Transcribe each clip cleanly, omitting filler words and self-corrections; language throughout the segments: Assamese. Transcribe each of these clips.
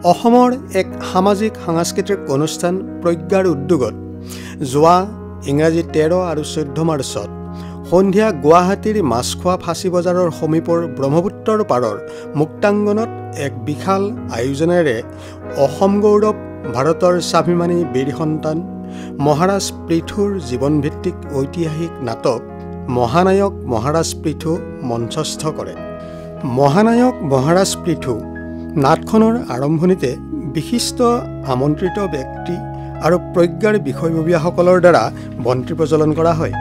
অসমৰ এক সামাজিক সাংস্কৃতিক অনুষ্ঠান প্ৰজ্ঞাৰ উদ্যোগত যোৱা ইংৰাজী 13 আৰু 14 মাৰ্চত সন্ধিয়া গুৱাহাটীৰ মাছখোৱা ফাঁচী বজাৰৰ সমীপৰ ব্ৰহ্মপুত্ৰৰ পাৰৰ মুক্তাংগনত এক বিশাল আয়োজনেৰে অসম গৌৰৱ ভাৰতৰ স্বাভিমানী বীৰ সন্তান মহাৰাজ পৃথুৰ জীৱনভিত্তিক ঐতিহাসিক নাটক মহানায়ক মহাৰাজ পৃথু মঞ্চস্থ কৰে। মহানায়ক মহাৰাজ পৃথু নাটখনৰ আৰম্ভণিতে বিশিষ্ট আমন্ত্ৰিত ব্যক্তি আৰু প্ৰজ্ঞাৰ বিষয়ববীয়াসকলৰ দ্বাৰা বন্তি প্ৰজ্বলন কৰা হয়।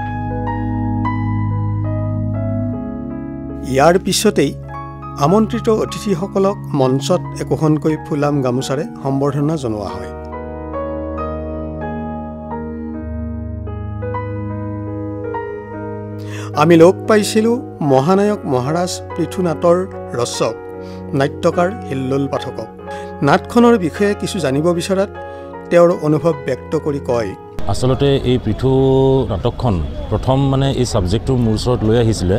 ইয়াৰ পিছতেই আমন্ত্ৰিত অতিথিসকলক মঞ্চত একোখনকৈ ফুলাম গামোচাৰে সম্বৰ্ধনা জনোৱা হয়। আমি লগ পাইছিলোঁ মহানায়ক মহাৰাজ পৃথু নাটৰ ৰচক নাট্যকাৰ হিল্লোল পাঠকক। নাটখনৰ বিষয়ে কিছু জানিব বিচৰাত তেওঁৰ অনুভৱ ব্যক্ত কৰি কয়, আচলতে এই পৃথু নাটকখন প্ৰথম এই ছাবজেক্টটো মোৰ ওচৰত লৈ আহিছিলে।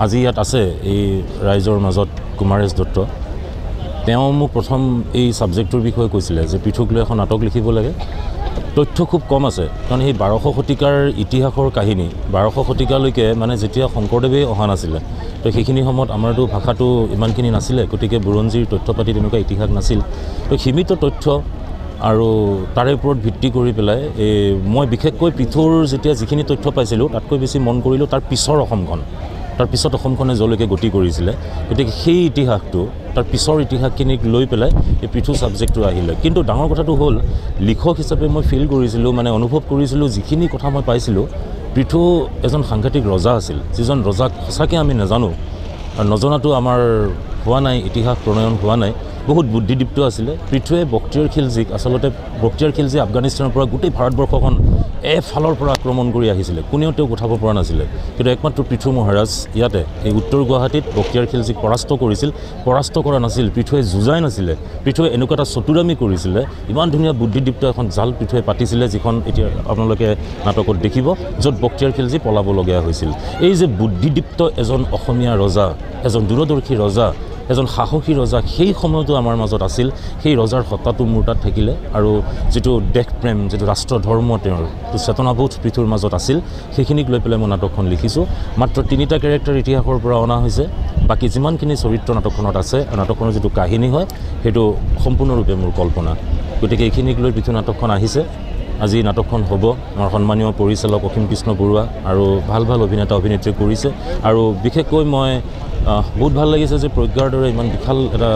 আজি ইয়াত আছে এই ৰাইজৰ মাজত কুমাৰেশ দত্ত। তেওঁ মোক প্ৰথম এই ছাবজেক্টটোৰ বিষয়ে কৈছিলে যে পৃথুক লৈ এখন নাটক লিখিব লাগে। তথ্য খুব কম আছে, কাৰণ সেই 1200 শতিকাৰ ইতিহাসৰ কাহিনী 1200 শতিকালৈকে যেতিয়া শংকৰদেৱে অহা নাছিলে, তো সেইখিনি সময়ত আমাৰতো ভাষাটো ইমানখিনি নাছিলে, গতিকে বুৰঞ্জীৰ তথ্য পাতি তেনেকুৱা ইতিহাস নাছিল। তো সীমিত তথ্য আৰু তাৰে ওপৰত ভিত্তি কৰি পেলাই মই বিশেষকৈ পৃথুৰ যিখিনি তথ্য পাইছিলোঁ তাতকৈ বেছি মন কৰিলোঁ তাৰ পিছৰ অসমখন, তাৰ পিছত অসমখনে যলৈকে গতি কৰিছিলে। গতিকে সেই ইতিহাসটো তাৰ পিছৰ ইতিহাসখিনিক লৈ পেলাই এই পৃথু ছাবজেক্টটো আহিলে। কিন্তু ডাঙৰ কথাটো হ'ল লিখক হিচাপে মই ফিল কৰিছিলোঁ, অনুভৱ কৰিছিলোঁ যিখিনি কথা মই পাইছিলোঁ, পৃথু এজন সাংঘাতিক ৰজা আছিল, যিজন ৰজাক সঁচাকৈ আমি নাজানো আৰু নজনাটো আমাৰ হোৱা নাই, ইতিহাস প্ৰণয়ন হোৱা নাই। বহুত বুদ্ধিদীপ্ত আছিলে। পৃথুৱে বক্তিয়াৰ খিলজীক আচলতে বক্তিয়াৰ খিলজী আফগানিস্তানৰ পৰা গোটেই ভাৰতবৰ্ষখন এফালৰ পৰা আক্ৰমণ কৰি আহিছিলে, কোনেও তেওঁক উঠাব পৰা নাছিলে। কিন্তু একমাত্ৰ পৃথু মহাৰাজ ইয়াতে এই উত্তৰ গুৱাহাটীত বক্তিয়াৰ খিলজীক পৰাস্ত কৰিছিল। পৰাস্ত কৰা নাছিল, পৃথুৱে যুঁজাই নাছিলে, পৃথুৱে এনেকুৱা এটা চতুৰামি কৰিছিলে। ইমান ধুনীয়া বুদ্ধিদীপ্ত এখন জাল পৃথুৱে পাতিছিলে, যিখন এতিয়া আপোনালোকে নাটকত দেখিব, য'ত বক্তিয়াৰ খিলজী পলাবলগীয়া হৈছিল। এই যে বুদ্ধিদীপ্ত এজন অসমীয়া ৰজা, এজন দূৰদৰ্শী ৰজা, এজন সাহসী ৰজা সেই সময়তো আমাৰ মাজত আছিল। সেই ৰজাৰ সত্তাটো মোৰ তাত থাকিলে আৰু যিটো দেশপ্ৰেম, যিটো ৰাষ্ট্ৰ ধৰ্ম, তেওঁৰ চেতনাবোধ পৃথুৰ মাজত আছিল, সেইখিনিক লৈ পেলাই মই নাটকখন লিখিছোঁ। মাত্ৰ 3টা কেৰেক্টাৰ ইতিহাসৰ পৰা অনা হৈছে, বাকী যিমানখিনি চৰিত্ৰ নাটকখনত আছে, নাটকখনৰ যিটো কাহিনী হয় সেইটো সম্পূৰ্ণৰূপে মোৰ কল্পনা। গতিকে এইখিনিক লৈ পৃথু নাটকখন আহিছে। আজি নাটকখন হ'ব। আমাৰ সন্মানীয় পৰিচালক অসীম কৃষ্ণ বৰুৱা আৰু ভাল ভাল অভিনেতা অভিনেত্ৰী কৰিছে। আৰু বিশেষকৈ মই বহুত ভাল লাগিছে যে প্ৰজ্ঞাৰ দৰে ইমান বিশাল এটা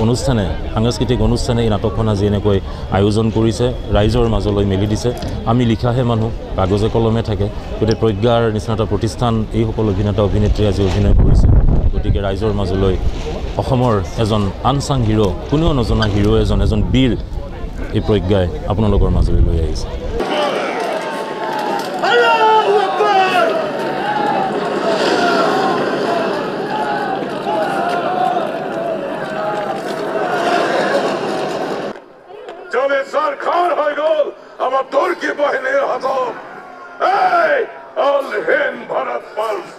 অনুষ্ঠানে, সাংস্কৃতিক অনুষ্ঠানে এই নাটকখন আজি এনেকৈ আয়োজন কৰিছে, ৰাইজৰ মাজলৈ মেলি দিছে। আমি লিখাহে মানুহ, কাগজে কলমে থাকে। গতিকে প্ৰজ্ঞাৰ নিচিনা এটা প্ৰতিষ্ঠান, এইসকল অভিনেতা অভিনেত্ৰী আজি অভিনয় কৰিছে। গতিকে ৰাইজৰ মাজলৈ অসমৰ এজন আনচাং হিৰো, কোনেও নজনা হিৰো এজন বীৰ এই প্ৰজ্ঞাই আপোনালোকৰ মাজলৈ লৈ আহিছে। সৰকাৰ হয়ে গেল আমাৰ তুৰ্কি বাহিনীৰ হাতত। এই অল হিন্দ ভাৰত পালস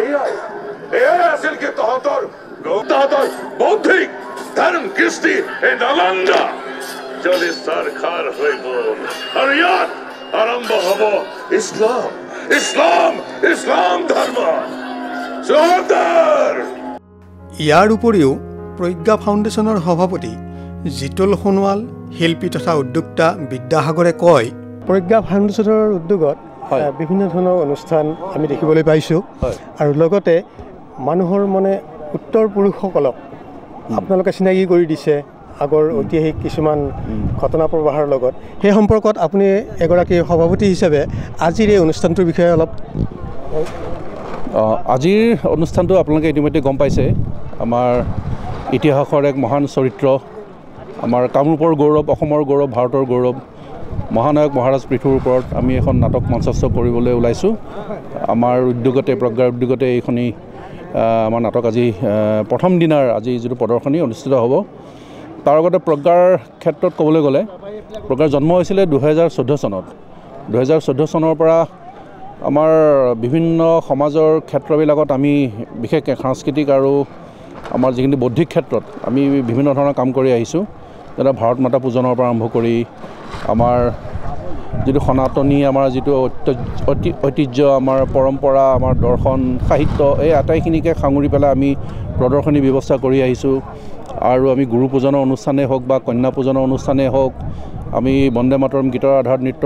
এই আছিল কি তহঁতৰ বৌদ্ধিক ধৰ্ম কৃষ্টি এই নালন্দা যদি সৰকাৰ হয়ে গেল আৰ ইয়াত আৰম্ভ হব ইছলাম ইছলাম ইছলাম ধৰ্ম। ইয়াৰ উপৰিও প্ৰজ্ঞা ফাউণ্ডেশ্যনৰ সভাপতি জিতুল সোণোৱাল, শিল্পী তথা উদ্যোক্তা বিদ্যাসাগৰে কয়, প্ৰজ্ঞা ফাউণ্ডেশ্যনৰ উদ্যোগত বিভিন্ন ধৰণৰ অনুষ্ঠান আমি দেখিবলৈ পাইছোঁ আৰু লগতে মানুহৰ উত্তৰ পুৰুষসকলক আপোনালোকে চিনাকি কৰি দিছে আগৰ ঐতিহাসিক কিছুমান ঘটনা প্ৰবাহৰ লগত। সেই সম্পৰ্কত আপুনি এগৰাকী সভাপতি হিচাপে আজিৰ এই অনুষ্ঠানটোৰ বিষয়ে অলপ। আজিৰ অনুষ্ঠানটো আপোনালোকে ইতিমধ্যে গম পাইছে। আমাৰ ইতিহাসৰ এক মহান চৰিত্ৰ, আমাৰ কামৰূপৰ গৌৰৱ, অসমৰ গৌৰৱ, ভাৰতৰ গৌৰৱ মহানায়ক মহাৰাজ পৃথুৰ ওপৰত আমি এখন নাটক মঞ্চস্থ কৰিবলৈ ওলাইছোঁ। আমাৰ উদ্যোগতে, প্ৰজ্ঞাৰ উদ্যোগতে এইখনি আমাৰ নাটক আজি প্ৰথম দিনাৰ আজি যিটো প্ৰদৰ্শনী অনুষ্ঠিত হ'ব। তাৰ আগতে প্ৰজ্ঞাৰ ক্ষেত্ৰত ক'বলৈ গ'লে প্ৰজ্ঞাৰ জন্ম হৈছিলে 2014 চনত। 2014 চনৰ পৰা আমাৰ বিভিন্ন সমাজৰ ক্ষেত্ৰবিলাকত আমি বিশেষকৈ সাংস্কৃতিক আৰু আমাৰ যিখিনি বৌদ্ধিক ক্ষেত্ৰত আমি বিভিন্ন ধৰণৰ কাম কৰি আহিছোঁ। যেনে ভাৰত মাতা পূজনৰ পৰা আৰম্ভ কৰি আমাৰ যিটো সনাতনী আমাৰ যিটো ঐতিহ্য আমাৰ পৰম্পৰা আমাৰ দৰ্শন সাহিত্য এই আটাইখিনিকে সাঙুৰি পেলাই আমি প্ৰদৰ্শনী ব্যৱস্থা কৰি আহিছোঁ আৰু আমি গুৰু পূজনৰ অনুষ্ঠানেই হওক বা কন্যা পূজনৰ অনুষ্ঠানেই হওক আমি বন্দে মাতৰম গীতৰ আধাৰত নৃত্য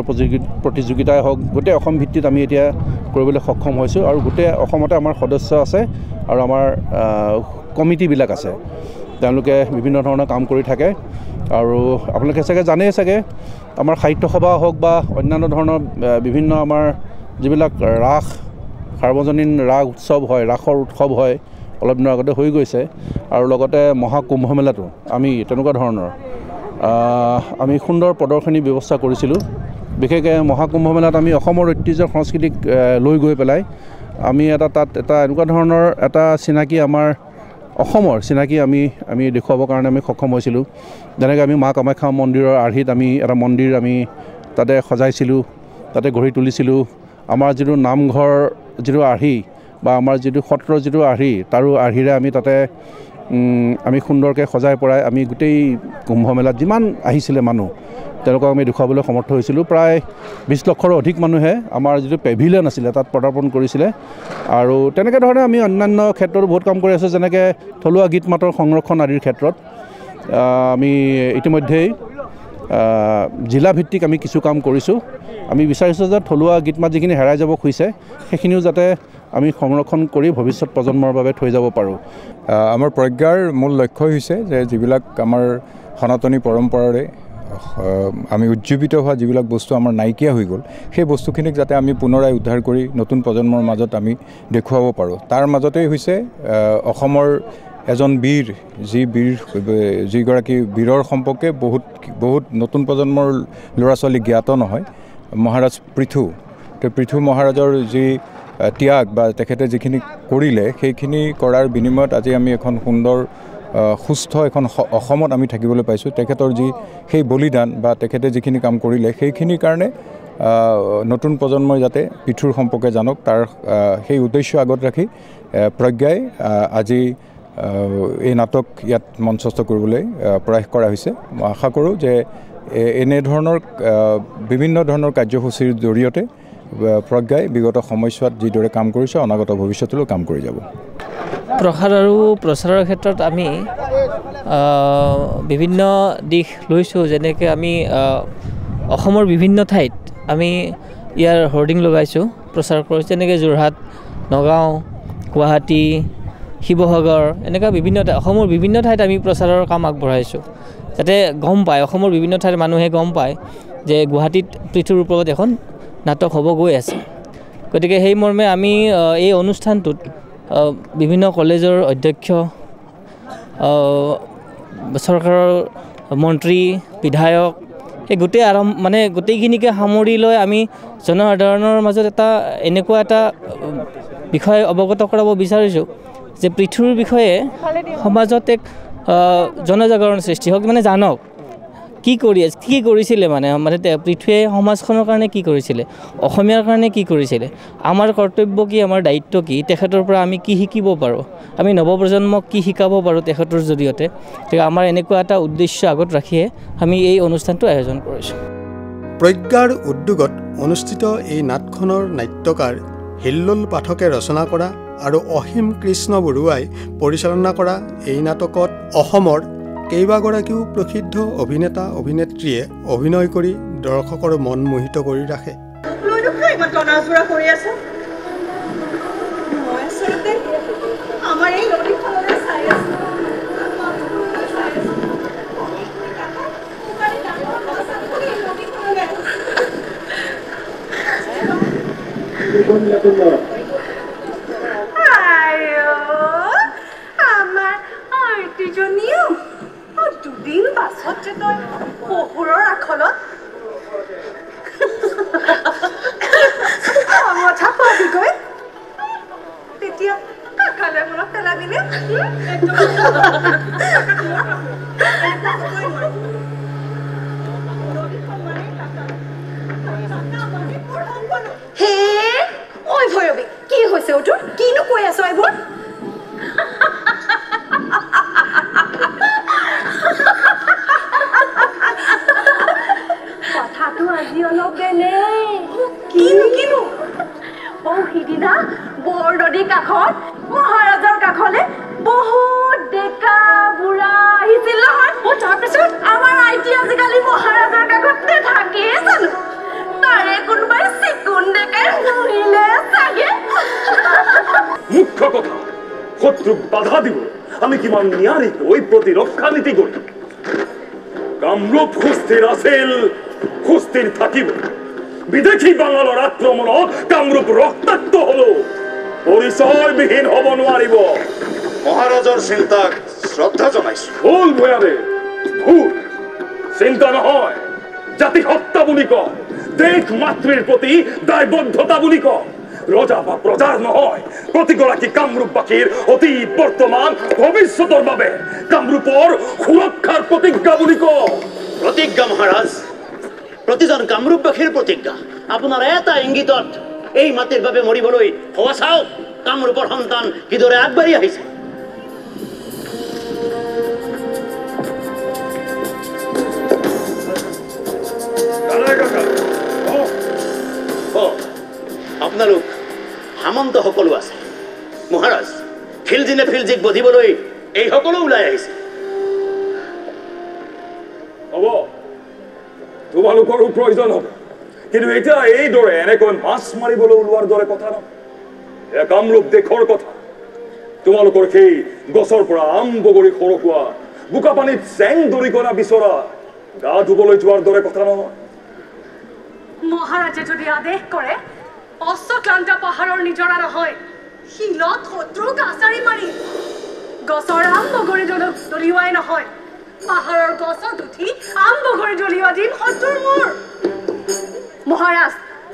প্ৰতিযোগিতাই হওক গোটেই অসম ভিত্তিত আমি এতিয়া কৰিবলৈ সক্ষম হৈছোঁ আৰু গোটেই অসমতে আমাৰ সদস্য আছে আৰু আমাৰ কমিটিবিলাক আছে তেওঁলোকে বিভিন্ন ধৰণৰ কাম কৰি থাকে আৰু আপোনালোকে চাগে জানেই চাগে আমাৰ সাহিত্য সভা হওক বা অন্যান্য ধৰণৰ বিভিন্ন আমাৰ যিবিলাক ৰাস সাৰ্বজনীন ৰাস উৎসৱ হয় ৰাসৰ উৎসৱ হয় অলপ দিনৰ আগতে হৈ গৈছে আৰু লগতে মহাকুম্ভ মেলাটো আমি তেনেকুৱা ধৰণৰ আমি সুন্দৰ প্ৰদৰ্শনী ব্যৱস্থা কৰিছিলোঁ বিশেষকৈ মহাকুম্ভ মেলাত আমি অসমৰ ঐতিহ্য সংস্কৃতিক লৈ গৈ পেলাই আমি তাত এটা এনেকুৱা ধৰণৰ এটা চিনাকি আমাৰ অসমৰ চিনাকি আমি দেখুৱাবৰ কাৰণে আমি সক্ষম হৈছিলোঁ যেনেকৈ আমি মা কামাখ্যা মন্দিৰৰ আৰ্হিত আমি এটা মন্দিৰ আমি তাতে সজাইছিলোঁ তাতে গঢ়ি তুলিছিলোঁ আমাৰ যিটো নামঘৰ যিটো আৰ্হি বা আমাৰ যিটো সত্ৰৰ যিটো আৰ্হি তাৰো আৰ্হিৰে আমি তাতে আমি সুন্দৰকৈ সজাই পৰাই আমি গোটেই কুম্ভ মেলাত যিমান আহিছিলে মানুহ তেওঁলোকক আমি দেখুৱাবলৈ সমৰ্থ হৈছিলোঁ প্ৰায় 20 লক্ষৰো অধিক মানুহে আমাৰ যিটো পেভিলিয়ন আছিলে তাত পদাৰ্পণ কৰিছিলে আৰু তেনেকৈ ধৰণে আমি অন্যান্য ক্ষেত্ৰতো বহুত কাম কৰি আছোঁ যেনেকৈ থলুৱা গীত মাতৰ সংৰক্ষণ আদিৰ ক্ষেত্ৰত আমি ইতিমধ্যেই জিলাভিত্তিক আমি কিছু কাম কৰিছোঁ আমি বিচাৰিছোঁ যে থলুৱা গীত মাত যিখিনি হেৰাই যাব খুজিছে সেইখিনিও যাতে আমি সংৰক্ষণ কৰি ভৱিষ্যত প্ৰজন্মৰ বাবে থৈ যাব পাৰোঁ আমাৰ প্ৰজ্ঞাৰ মূল লক্ষ্য হৈছে যে যিবিলাক আমাৰ সনাতনী পৰম্পৰাৰে আমি উজ্জীৱিত হোৱা যিবিলাক বস্তু আমাৰ নাইকিয়া হৈ গ'ল সেই বস্তুখিনিক যাতে আমি পুনৰাই উদ্ধাৰ কৰি নতুন প্ৰজন্মৰ মাজত আমি দেখুৱাব পাৰোঁ তাৰ মাজতেই হৈছে অসমৰ এজন বীৰ যিগৰাকী বীৰৰ সম্পৰ্কে বহুত নতুন প্ৰজন্মৰ ল'ৰা ছোৱালী জ্ঞাত নহয় মহাৰাজ পৃথু মহাৰাজৰ যি ত্যাগ বা তেখেতে যিখিনি কৰিলে সেইখিনি কৰাৰ বিনিময়ত আজি আমি এখন সুন্দৰ সুস্থ এখন অসমত আমি থাকিবলৈ পাইছোঁ তেখেতৰ যি সেই বলিদান বা তেখেতে যিখিনি কাম কৰিলে সেইখিনিৰ কাৰণে নতুন প্ৰজন্মই যাতে পৃথুৰ সম্পৰ্কে জানক তাৰ সেই উদ্দেশ্য আগত ৰাখি প্ৰজ্ঞাই আজি এই নাটক ইয়াত মঞ্চস্থ কৰিবলৈ প্ৰয়াস কৰা হৈছে মই আশা কৰোঁ যে এনেধৰণৰ বিভিন্ন ধৰণৰ কাৰ্যসূচীৰ জৰিয়তে প্ৰজ্ঞাই বিগত সময়ছোৱাত যিদৰে কাম কৰিছে অনাগত ভৱিষ্যতলৈ কাম কৰি যাব প্ৰসাৰ আৰু প্ৰচাৰৰ ক্ষেত্ৰত আমি বিভিন্ন দিশ লৈছোঁ যেনেকৈ আমি অসমৰ বিভিন্ন ঠাইত আমি ইয়াৰ হোৰ্ডিং লগাইছোঁ প্ৰচাৰ কৰিছোঁ যেনেকৈ যোৰহাট নগাঁও গুৱাহাটী শিৱসাগৰ এনেকুৱা বিভিন্ন অসমৰ বিভিন্ন ঠাইত আমি প্ৰচাৰৰ কাম আগবঢ়াইছোঁ যাতে গম পায় অসমৰ বিভিন্ন ঠাইৰ মানুহে গম পায় যে গুৱাহাটীত পৃথুৰ ওপৰত এখন নাটক হ'ব গৈ আছে গতিকে সেই মৰ্মে আমি এই অনুষ্ঠানটোত বিভিন্ন কলেজৰ অধ্যক্ষ চৰকাৰৰ মন্ত্ৰী বিধায়ক এই গোটেই গোটেইখিনিকে সামৰি লৈ আমি জনসাধাৰণৰ মাজত এনেকুৱা এটা বিষয় অৱগত কৰাব বিচাৰিছোঁ যে পৃথুৰ বিষয়ে সমাজত এক জনজাগৰণ সৃষ্টি হওক জানক কি কৰিছিলে পৃথুৱে সমাজখনৰ কাৰণে কি কৰিছিলে অসমীয়াৰ কাৰণে কি কৰিছিলে আমাৰ কৰ্তব্য কি আমাৰ দায়িত্ব কি তেখেতৰ পৰা আমি কি শিকিব পাৰোঁ আমি নৱপ্ৰজন্মক কি শিকাব পাৰোঁ তেখেতৰ জৰিয়তে গতিকে আমাৰ এনেকুৱা এটা উদ্দেশ্য আগত ৰাখিয়ে আমি এই অনুষ্ঠানটো আয়োজন কৰিছোঁ প্ৰজ্ঞাৰ উদ্যোগত অনুষ্ঠিত এই নাটখনৰ নাট্যকাৰ হিল্লোল পাঠকে ৰচনা কৰা আৰু অসীম কৃষ্ণ বৰুৱাই পৰিচালনা কৰা এই নাটকত অসমৰ কেইবাগৰাকীও প্ৰসিদ্ধ অভিনেতা অভিনেত্ৰীয়ে অভিনয় কৰি দৰ্শকৰ মন মোহিত কৰি ৰাখে দুদিন পাছত যে তই শহুৰৰ আখলত কথা পাবিগৈ তেতিয়া কাকালৈ মনত পেলাবিনে হে ঐ ভৈৰৱী কি হৈছে তোৰ কিনো কৈ আছ এইবোৰ সিদিনা বৰনদীৰ কাষত মহাৰাজাৰ কাষলে বহুত ডেকা বুঢ়া আহিছিল নহয় তাৰপিছত আমাৰ আইটি আজিকালি মহাৰাজাৰ কাষতে থাকিয়ে জানো তাৰে কোনোবাই চিকুণ ডেকাই মহিলে চাগে মুখ্য কথা শত্ৰুক বাধা দিব আমি কিমান নিয়াৰিকৈ প্ৰতিৰক্ষা নীতি কৰিম কামৰূপ সুস্থিৰ আছিল সুস্থিৰ থাকিব বিদেশী বাঙালৰ আক্ৰমণত কামৰূপ ৰক্তাক্ত হলো পৰিচয়বিহীন হ'ব নোৱাৰিব মহাৰাজৰ চিন্তাক শ্ৰদ্ধা জনাইছো ভুল ভয়াবে ভুল চিন্তা নহয় জাতি হত্যা বুলি কয় দেশ মাতৃৰ প্ৰতি দায়বদ্ধতা বুলি কয় ৰজা বা প্ৰজাৰ নহয় প্ৰতিগৰাকী কামৰূপবাসীৰ অতি বৰ্তমান ভৱিষ্যতৰ বাবে কামৰূপৰ সুৰক্ষাৰ প্ৰতিজ্ঞা বুলি কয় প্ৰতিজ্ঞা মহাৰাজ প্ৰতিজন কামৰূপবাসীৰ প্ৰতিজ্ঞা আপোনাৰ এটা ইংগিতত এই মাটিৰ বাবে মৰিবলৈ হোৱা চাওক কামৰূপৰ সন্তান কিদৰে আগবাঢ়ি আহিছে আপোনালোক সামন্ত সকলো আছে মহাৰাজ খিলজিনে ফিলজিক বধিবলৈ এই সকলো ওলাই আহিছে হ'ব তোমালোকৰো প্ৰয়োজন হ'ব কিন্তু এতিয়া এইদৰে এনেকৈ মাছ মাৰিবলৈ ওলোৱাৰ দৰে কথা নহয় এয়া কামৰূপ দেশৰ কথা তোমালোকৰ সেই গছৰ পৰা আম বগৰী সৰকোৱা বোকা পানীত চেং দৰি কৰা বিচৰা গা ধুবলৈ যোৱাৰ দৰে কথা নহয় মহাৰাজে যদি আদেশ কৰে অশ্বক্লান্ত পাহাৰৰ নিজৰা নহয় শিলত শত্ৰুক আচাৰি মাৰি গছৰ আম বগৰী দলিওৱাই নহয় পাহাৰৰ গছত উঠি আম বগৰী দলিওৱা দিন শত্ৰুৰ মোৰ মহাৰাজ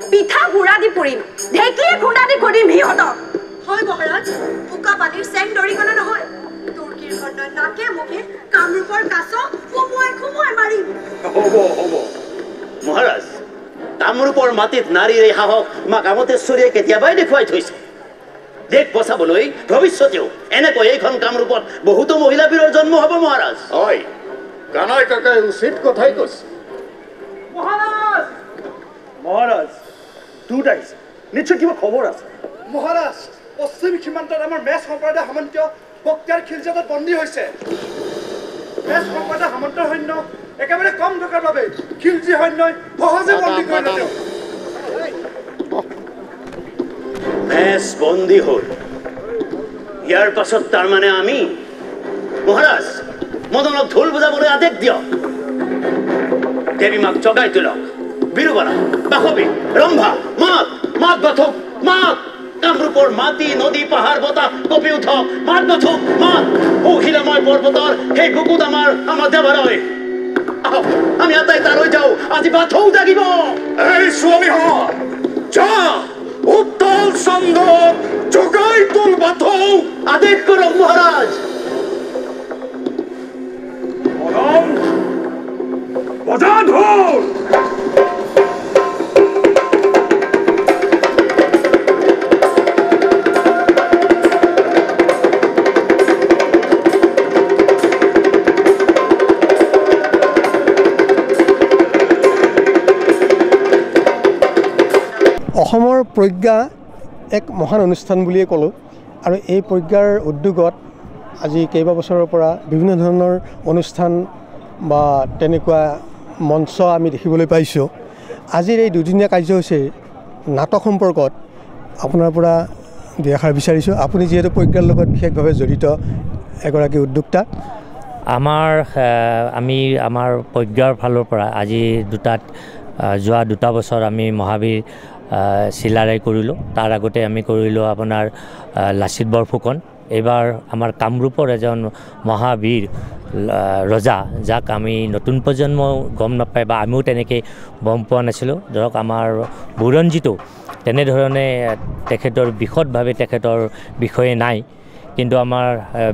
পিঠা গুড়া দি পৰিম ঢেঁকীয়ে খুন্দা দি কৰিম সিহঁতক হয় মহাৰাজ বোকা পানীৰ চেং দৰিকণা নহয় তুৰ্কীৰ খণ্ডই নাকে মুখে কামৰূপৰ কাছ সোমোৱাই মাৰিম হ'ব হ'ব মহাৰাজ কামৰূপৰ মাটিত নাৰীৰ এই সাহস মাক আমতেশ্বৰীয়ে কেতিয়াবাই দেখুৱাই থৈছে দেশ বচাবলৈ ভৱিষ্যতেও এনেকৈ এইখন কামৰূপত বহুতো মহিলা বীৰৰ জন্ম হ'ব মহাৰাজ হয় কানাই কাকাই উচিত কথাই কৈছে মহাৰাজ মহাৰাজ দুট আহিছে নিশ্চয় কিবা খবৰ আছে মহাৰাজ পশ্চিম সীমান্তত আমাৰ মেচ সম্প্ৰদায় সামন্ত বক্তিয়াৰ খিলজাতত বন্দী হৈছে মেচ সম্প্ৰদায় সামন্তৰ সৈন্য একেবাৰে কম থকাৰ বাবে খিলজি সৈন্যই সহজে বন্দী কৰিলে তেওঁ মেচ বন্দী হ'ল ইয়াৰ পাছত তাৰমানে আমি মহাৰাজ মদনক ঢোল বজাবলৈ আদেশ দিয়ক দেৱী মাক জগাই তোলক বিৰুবালা বাসৱী ৰম্ভা মাত মাত বাথুক মাত কামৰূপৰ মাটি নদী পাহাৰ বতাহ কঁপি উঠক মাত বাথুক মাত অখিলাময় পৰ্বতৰ সেই বুকুত আমাৰ দেৱালয় আহক আমি আটাই তালৈ যাওঁ আজি বাথৌ জাগিব এই স্বামীহঁত যা উত্তাল ছন্দ জগাই তোল বাথৌ আদেশ কৰক মহাৰাজ মদন বজা ঢোল অসমৰ প্ৰজ্ঞা এক মহান অনুষ্ঠান বুলিয়ে ক'লোঁ আৰু এই প্ৰজ্ঞাৰ উদ্যোগত আজি কেইবা বছৰৰ পৰা বিভিন্ন ধৰণৰ অনুষ্ঠান বা তেনেকুৱা মঞ্চ আমি দেখিবলৈ পাইছোঁ আজিৰ এই দুদিনীয়া কাৰ্যসূচীৰ নাটক সম্পৰ্কত আপোনাৰ পৰা দুই এষাৰ বিচাৰিছোঁ আপুনি যিহেতু প্ৰজ্ঞাৰ লগত বিশেষভাৱে জড়িত এগৰাকী উদ্যোক্তা আমাৰ প্ৰজ্ঞাৰ ফালৰ পৰা আজি যোৱা দুটা বছৰ আমি মহাবীৰ চিলাৰায় কৰিলোঁ তাৰ আগতে আমি কৰিলোঁ আপোনাৰ লাচিত বৰফুকন এইবাৰ আমাৰ কামৰূপৰ এজন মহাবীৰ ৰজা যাক আমি নতুন প্ৰজন্ম গম নাপায় বা আমিও তেনেকৈ গম পোৱা নাছিলোঁ ধৰক আমাৰ বুৰঞ্জীটো তেনেধৰণে তেখেতৰ বিশদভাৱে তেখেতৰ বিষয়ে নাই কিন্তু আমাৰ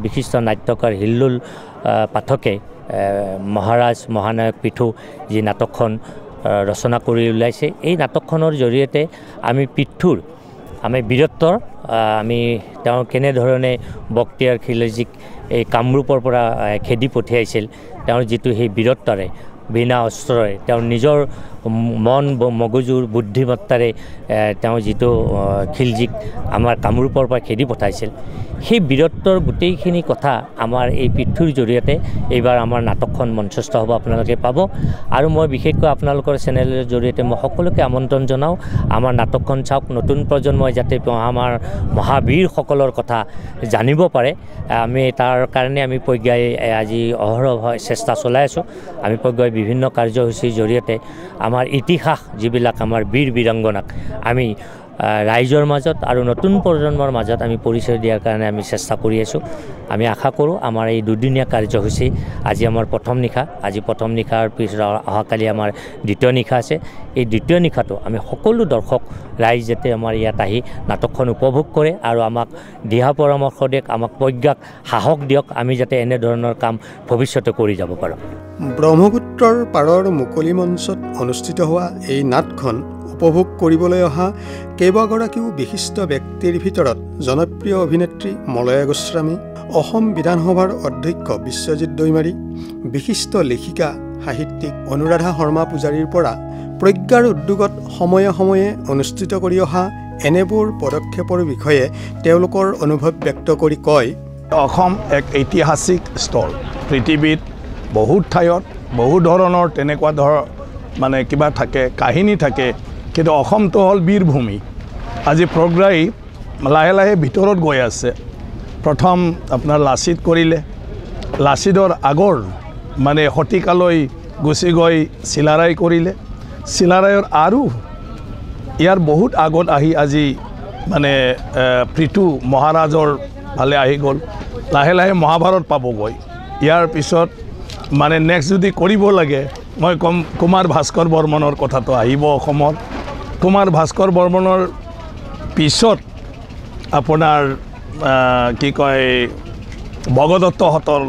বিশিষ্ট নাট্যকাৰ হিল্লোল পাঠকে মহাৰাজ মহানায়ক পিঠু যি নাটকখন ৰচনা কৰি ওলাইছে এই নাটকখনৰ জৰিয়তে আমি পিঠুৰ বীৰত্বৰ তেওঁ কেনেধৰণে বক্তিয়াৰ খিলজিক এই কামৰূপৰ পৰা খেদি পঠিয়াইছিল তেওঁৰ যিটো সেই বীৰত্বৰে বিনা অস্ত্ৰৰে তেওঁ নিজৰ মন মগজুৰ বুদ্ধিমত্তাৰে তেওঁ যিটো খিলজিক আমাৰ কামৰূপৰ পৰা খেদি পঠাইছিল সেই বীৰত্বৰ গোটেইখিনি কথা আমাৰ এই পিঠুৰ জৰিয়তে এইবাৰ আমাৰ নাটকখন মঞ্চস্থ হ'ব আপোনালোকে পাব আৰু মই বিশেষকৈ আপোনালোকৰ চেনেলৰ জৰিয়তে মই সকলোকে আমন্ত্ৰণ জনাওঁ আমাৰ নাটকখন চাওক নতুন প্ৰজন্মই যাতে আমাৰ মহাবীৰসকলৰ কথা জানিব পাৰে আমি তাৰ কাৰণে আমি প্ৰজ্ঞাই আজি অহৰহ চেষ্টা চলাই আছোঁ আমি প্ৰজ্ঞাই বিভিন্ন কাৰ্যসূচীৰ জৰিয়তে আমাৰ ইতিহাস যিবিলাক আমাৰ বীৰ বীৰাংগনাক আমি ৰাইজৰ মাজত আৰু নতুন প্ৰজন্মৰ মাজত আমি পৰিচয় দিয়াৰ কাৰণে আমি চেষ্টা কৰি আছোঁ আমি আশা কৰোঁ আমাৰ এই দুদিনীয়া কাৰ্যসূচী আজি আমাৰ প্ৰথম নিশা আজি প্ৰথম নিশাৰ পিছত অহাকালি আমাৰ দ্বিতীয় নিশা আছে এই দ্বিতীয় নিশাটো আমি সকলো দৰ্শক ৰাইজ যাতে আমাৰ ইয়াত আহি নাটকখন উপভোগ কৰে আৰু আমাক দিহা পৰামৰ্শ দিয়ক আমাক প্ৰজ্ঞাক সাহস দিয়ক আমি যাতে এনেধৰণৰ কাম ভৱিষ্যতে কৰি যাব পাৰোঁ ব্ৰহ্মপুত্ৰৰ পাৰৰ মুকলি মঞ্চত অনুষ্ঠিত হোৱা এই নাটখন উপভোগ কৰিবলৈ অহা কেইবাগৰাকীও বিশিষ্ট ব্যক্তিৰ ভিতৰত জনপ্ৰিয় অভিনেত্ৰী মলয়া গোস্বামী অসম বিধানসভাৰ অধ্যক্ষ বিশ্বজিৎ দৈমাৰী বিশিষ্ট লেখিকা সাহিত্যিক অনুৰাধা শৰ্মা পূজাৰীৰ পৰা প্ৰজ্ঞাৰ উদ্যোগত সময়ে সময়ে অনুষ্ঠিত কৰি অহা এনেবোৰ পদক্ষেপৰ বিষয়ে তেওঁলোকৰ অনুভৱ ব্যক্ত কৰি কয় অসম এক ঐতিহাসিক স্থল পৃথিৱীত বহুত ঠাইত বহু ধৰণৰ তেনেকুৱা মানে কিবা থাকে কাহিনী থাকে কিন্তু অসমটো হ'ল বীৰভূমি আজি প্ৰজ্ঞাই লাহে লাহে ভিতৰত গৈ আছে প্ৰথম আপোনাৰ লাচিত কৰিলে লাচিতৰ আগৰ মানে শতিকালৈ গুচি গৈ চিলাৰায় কৰিলে চিলাৰায়ৰ আৰু ইয়াৰ বহুত আগত আহি আজি মানে পৃথু মহাৰাজৰ ভালে আহি গ'ল লাহে লাহে মহাভাৰত পাবগৈ ইয়াৰ পিছত মানে নেক্সট যদি কৰিব লাগে মই কম কুমাৰ ভাস্কৰ বৰ্মনৰ কথাটো আহিব অসমৰ কুমাৰ ভাস্কৰ বৰ্মনৰ পিছত আপোনাৰ কি কয় ভগদত্তহঁতৰ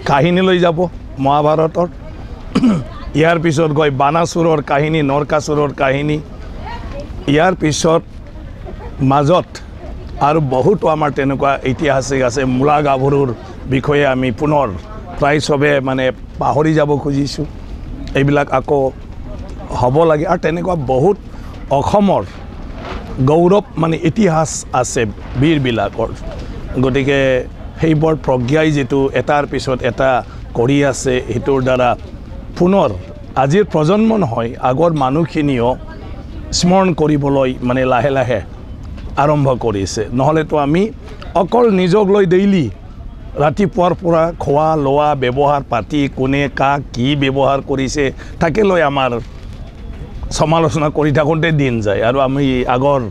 কাহিনী লৈ যাব মহাভাৰতৰ ইয়াৰ পিছত গৈ বানাসুৰৰ কাহিনী নৰকাসুৰৰ কাহিনী ইয়াৰ পিছত মাজত আৰু বহুতো আমাৰ তেনেকুৱা ঐতিহাসিক আছে মূলা গাভৰুৰ বিষয়ে আমি পুনৰ প্ৰায় চবে মানে পাহৰি যাব খুজিছোঁ এইবিলাক আকৌ হ'ব লাগে আৰু তেনেকুৱা বহুত অসমৰ গৌৰৱ মানে ইতিহাস আছে বীৰবিলাকৰ গতিকে সেইবোৰ প্ৰজ্ঞাই যিটো এটাৰ পিছত এটা কৰি আছে সেইটোৰ দ্বাৰা পুনৰ আজিৰ প্ৰজন্ম নহয় আগৰ মানুহখিনিও স্মৰণ কৰিবলৈ মানে লাহে লাহে আৰম্ভ কৰিছে নহ'লেতো আমি অকল নিজক লৈ ডেইলি ৰাতিপুৱাৰ পৰা খোৱা লোৱা ব্যৱহাৰ পাতি কোনে কাক কি ব্যৱহাৰ কৰিছে তাকে লৈ আমাৰ সমালোচনা কৰি থাকোঁতে দিন যায় আৰু আমি আগৰ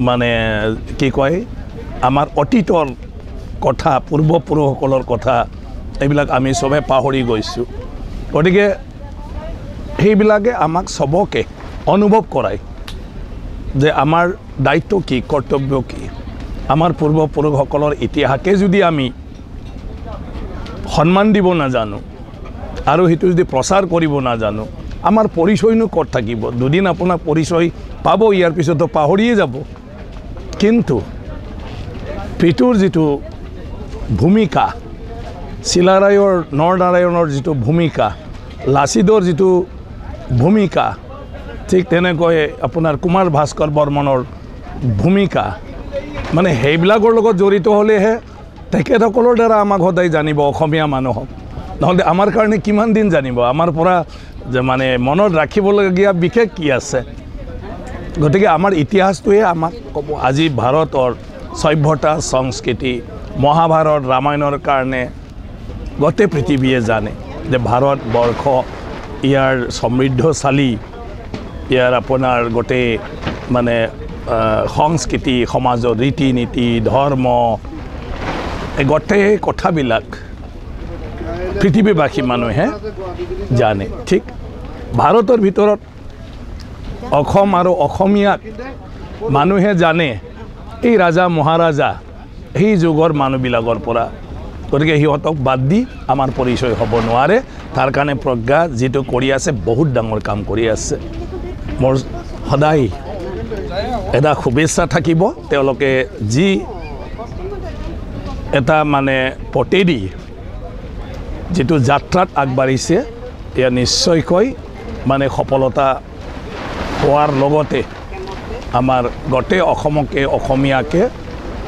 মানে কি কয় আমাৰ অতীতৰ কথা পূৰ্বপুৰুষসকলৰ কথা এইবিলাক আমি চবে পাহৰি গৈছোঁ গতিকে সেইবিলাকে আমাক চবকে অনুভৱ কৰায় যে আমাৰ দায়িত্ব কি কৰ্তব্য কি আমাৰ পূৰ্বপুৰুষসকলৰ ইতিহাসকে যদি আমি সন্মান দিব নাজানো আৰু সেইটো যদি প্ৰচাৰ কৰিব নাজানো আমাৰ পৰিচয়নো ক'ত থাকিব দুদিন আপোনাৰ পৰিচয় পাব ইয়াৰ পিছতো পাহৰিয়ে যাব কিন্তু পৃথুৰ যিটো ভূমিকা চিলাৰায়ৰ নৰনাৰায়ণৰ যিটো ভূমিকা লাচিতৰ যিটো ভূমিকা ঠিক তেনেকৈ আপোনাৰ কুমাৰ ভাস্কৰ বৰ্মনৰ ভূমিকা মানে সেইবিলাকৰ লগত জড়িত হ'লেহে তেখেতসকলৰ দ্বাৰা আমাক সদায় জানিব অসমীয়া মানুহক নহ'লে আমাৰ কাৰণে কিমান দিন জানিব আমাৰ পৰা যে মানে মনত ৰাখিবলগীয়া বিশেষ কি আছে গতিকে আমাৰ ইতিহাসটোৱে আমাক ক'ব আজি ভাৰতৰ সভ্যতা সংস্কৃতি মহাভাৰত ৰামায়ণৰ কাৰণে গোটেই পৃথিৱীয়ে জানে যে ভাৰতবৰ্ষ ইয়াৰ সমৃদ্ধশালী ইয়াৰ আপোনাৰ গোটেই মানে সংস্কৃতি সমাজৰ ৰীতি নীতি ধৰ্ম এই গোটেই কথাবিলাক পৃথিৱীবাসী মানুহে জানে ঠিক ভাৰতৰ ভিতৰত অসম আৰু অসমীয়াক মানুহে জানে এই ৰাজা মহাৰাজা সেই যুগৰ মানুহবিলাকৰ পৰা গতিকে সিহঁতক বাদ দি আমাৰ পৰিচয় হ'ব নোৱাৰে তাৰ কাৰণে প্ৰজ্ঞা যিটো কৰি আছে বহুত ডাঙৰ কাম কৰি আছে মোৰ সদায় এটা শুভেচ্ছা থাকিব তেওঁলোকে যি এটা মানে পটেদি যিটো যাত্ৰাত আগবাঢ়িছে এয়া নিশ্চয়কৈ মানে সফলতা হোৱাৰ লগতে আমাৰ গোটেই অসমকে অসমীয়াকে